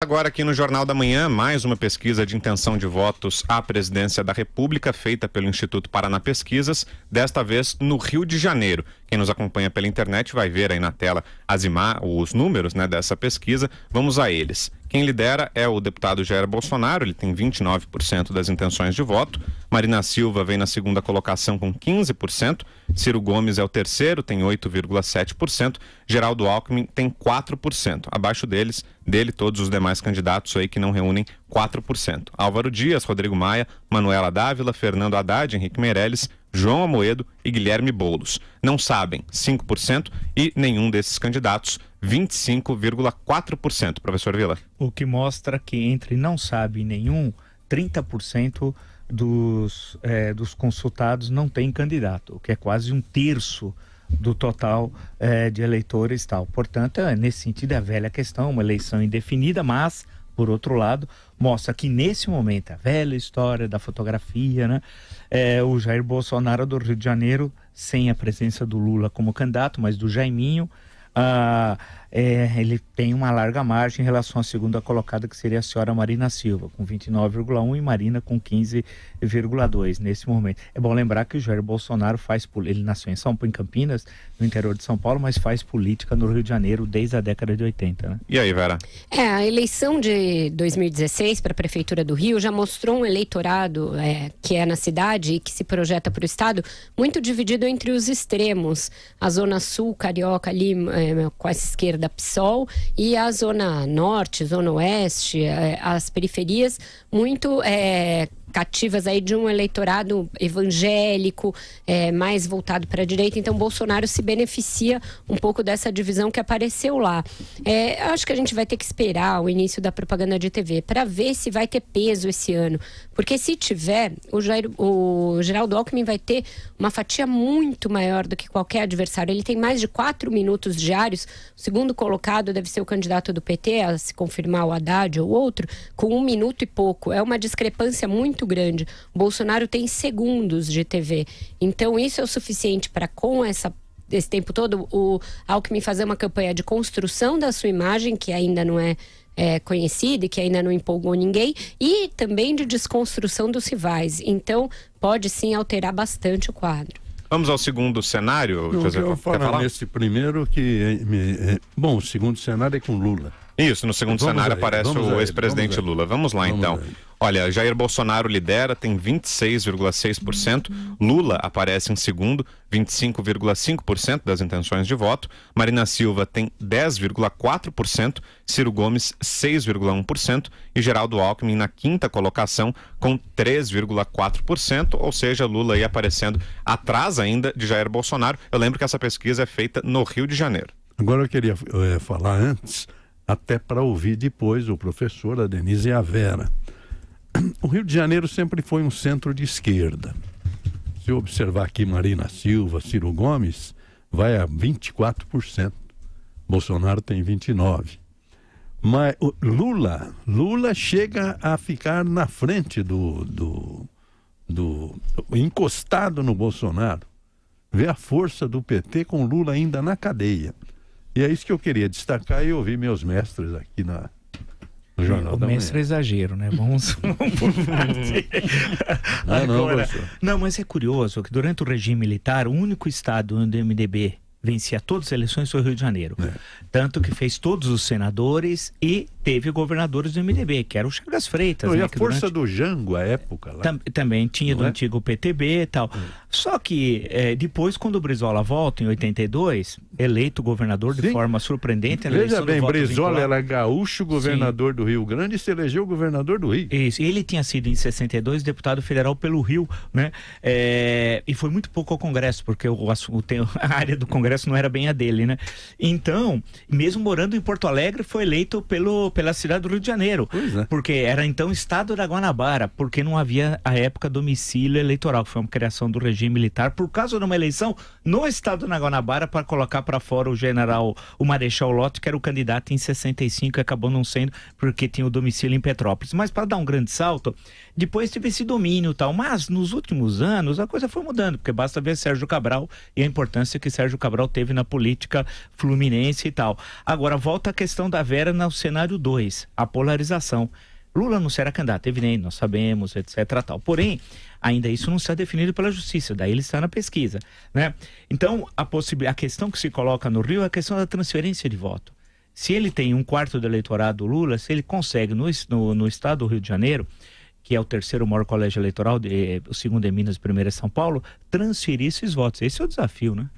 Agora aqui no Jornal da Manhã, mais uma pesquisa de intenção de votos à presidência da República, feita pelo Instituto Paraná Pesquisas, desta vez no Rio de Janeiro. Quem nos acompanha pela internet vai ver aí na tela os números, né, dessa pesquisa. Vamos a eles. Quem lidera é o deputado Jair Bolsonaro, ele tem 29% das intenções de voto. Marina Silva vem na segunda colocação com 15%. Ciro Gomes é o terceiro, tem 8,7%. Geraldo Alckmin tem 4%. Abaixo dele, todos os demais candidatos aí que não reúnem 4%. Álvaro Dias, Rodrigo Maia, Manuela Dávila, Fernando Haddad, Henrique Meirelles, João Amoedo e Guilherme Boulos. Não sabem, 5%, e nenhum desses candidatos, 25,4%. Professor Vila. O que mostra que entre não sabe nenhum, 30% dos consultados não tem candidato, o que é quase um terço do total de eleitores e tal. Portanto, nesse sentido, é a velha questão, uma eleição indefinida, mas, por outro lado, mostra que nesse momento, a velha história da fotografia, né? O Jair Bolsonaro do Rio de Janeiro, sem a presença do Lula como candidato, mas do Jaiminho, ele tem uma larga margem em relação à segunda colocada, que seria a senhora Marina Silva, com 29,1%, e Marina com 15,2% nesse momento. É bom lembrar que o Jair Bolsonaro ele nasceu em Campinas, no interior de São Paulo, mas faz política no Rio de Janeiro desde a década de 80, né? E aí, Vera? A eleição de 2016 para a Prefeitura do Rio já mostrou um eleitorado que é na cidade e que se projeta para o estado muito dividido entre os extremos, a zona sul carioca ali, com essa esquerda PSOL, e a zona norte, zona oeste, as periferias muito cativas aí de um eleitorado evangélico, mais voltado para a direita. Então Bolsonaro se beneficia um pouco dessa divisão que apareceu lá. Acho que a gente vai ter que esperar o início da propaganda de TV para ver se vai ter peso esse ano, porque se tiver, o Geraldo Alckmin vai ter uma fatia muito maior do que qualquer adversário. Ele tem mais de 4 minutos diários. O segundo colocado deve ser o candidato do PT, a se confirmar o Haddad ou outro, com 1 minuto e pouco. É uma discrepância muito grande. O Bolsonaro tem segundos de TV. Então isso é o suficiente para, com esse tempo todo, o Alckmin fazer uma campanha de construção da sua imagem, que ainda não é conhecida e que ainda não empolgou ninguém, e também de desconstrução dos rivais. Então pode sim alterar bastante o quadro. Vamos ao segundo cenário. Eu vou falar nesse primeiro bom, o segundo cenário é com Lula. Isso, no segundo cenário aparece o ex-presidente Lula. Vamos lá então. Olha, Jair Bolsonaro lidera, tem 26,6%. Lula aparece em segundo, 25,5% das intenções de voto. Marina Silva tem 10,4%. Ciro Gomes, 6,1%. E Geraldo Alckmin na quinta colocação, com 3,4%. Ou seja, Lula aí aparecendo atrás ainda de Jair Bolsonaro. Eu lembro que essa pesquisa é feita no Rio de Janeiro. Agora eu queria falar antes, até para ouvir depois o professor, a Denise e a Vera. O Rio de Janeiro sempre foi um centro de esquerda. Se eu observar aqui Marina Silva, Ciro Gomes, vai a 24%. Bolsonaro tem 29%. Mas o Lula chega a ficar na frente encostado no Bolsonaro. Vê a força do PT com Lula ainda na cadeia. E é isso que eu queria destacar e ouvir meus mestres aqui no Jornal da Manhã. O mestre é exagero, né? Vamos por parte. Não, mas é curioso que durante o regime militar, o único estado onde o MDB vencia todas as eleições foi o Rio de Janeiro. Tanto que fez todos os senadores e teve governadores do MDB, que era o Chagas Freitas. E a força do Jango, à época lá. Também tinha do antigo PTB e tal. Só que depois, quando o Brizola volta, em 82, eleito governador de forma surpreendente. Veja bem, Brizola era gaúcho, governador do Rio Grande, e se elegeu governador do Rio. Isso, ele tinha sido em 62 deputado federal pelo Rio, né? E foi muito pouco ao Congresso, porque a área do Congresso não era bem a dele, né? Então, mesmo morando em Porto Alegre, foi eleito pela cidade do Rio de Janeiro. Porque era então estado da Guanabara, porque não havia, à época, domicílio eleitoral, que foi uma criação do regime regime militar por causa de uma eleição no estado da Guanabara para colocar para fora o Marechal Lott, que era o candidato em 65 e acabou não sendo porque tinha o domicílio em Petrópolis. Mas para dar um grande salto, depois teve esse domínio e tal, mas nos últimos anos a coisa foi mudando, porque basta ver Sérgio Cabral e a importância que Sérgio Cabral teve na política fluminense e tal. Agora volta a questão da Vera no cenário 2, a polarização. Lula não será candidato, evidente, nós sabemos, etc. tal. Porém, ainda isso não está definido pela justiça, daí ele está na pesquisa, né? Então, a questão que se coloca no Rio é a questão da transferência de voto. Se ele tem 1/4 do eleitorado Lula, se ele consegue no estado do Rio de Janeiro, que é o terceiro maior colégio eleitoral, o segundo é Minas, o primeiro é São Paulo, transferir esses votos. Esse é o desafio, né?